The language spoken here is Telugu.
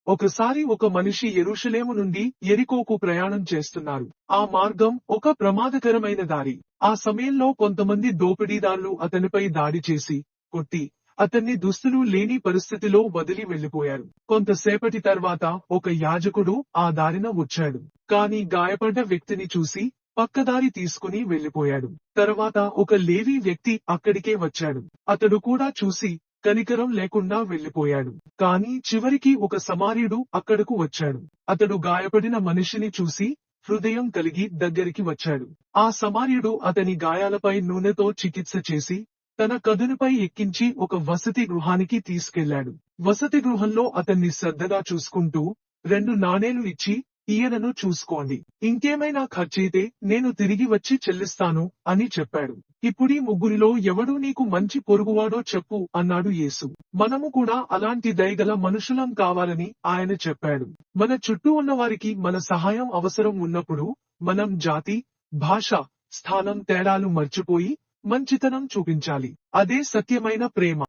ఒకసారి ఒక మనిషి యెరూషలేము నుండి యెరికోకు ప్రయాణం చేస్తున్నారు. ఆ మార్గం ఒక ప్రమాదకరమైన దారి. ఆ సమయంలో కొంతమంది దోపిడీదారులు అతనిపై దాడి చేసి, కొట్టి, అతన్ని దుస్తులు లేని పరిస్థితిలో వదిలి వెళ్లిపోయారు. కొంతసేపటి తర్వాత ఒక యాజకుడు ఆ దారిన వచ్చాడు. కాని గాయపడ్డ వ్యక్తిని చూసి పక్కదారి తీసుకుని వెళ్లిపోయాడు. తర్వాత ఒక లేవీ వ్యక్తి అక్కడికే వచ్చాడు. అతడు కూడా చూసి కనికరం లేకుండా వెళ్లిపోయాడు. కాని చివరికి ఒక సమార్యుడు అక్కడకు వచ్చాడు. అతడు గాయపడిన మనిషిని చూసి హృదయం కలిగి దగ్గరికి వచ్చాడు. ఆ సమార్యుడు అతని గాయాలపై నూనెతో చికిత్స చేసి తన కదునుపై ఎక్కించి ఒక వసతి గృహానికి తీసుకెళ్లాడు. వసతి గృహంలో అతన్ని శ్రద్ధగా చూసుకుంటూ 2 నాణేలు ఇచ్చి, ఈయనను చూసుకోండి. ఇంకేమైనా ఖర్చయితే నేను తిరిగి వచ్చి చెల్లిస్తాను అని చెప్పాడు. ఇప్పుడీ ముగ్గురిలో ఎవడు నీకు మంచి పొరుగువాడో చెప్పు అన్నాడు యేసు. మనము కూడా అలాంటి దయగల మనుషులం కావాలని ఆయన చెప్పాడు. మన చుట్టూ ఉన్నవారికి మన సహాయం అవసరం ఉన్నప్పుడు మనం జాతి, భాష, స్థానం తేడాలు మర్చిపోయి మంచితనం చూపించాలి. అదే సత్యమైన ప్రేమ.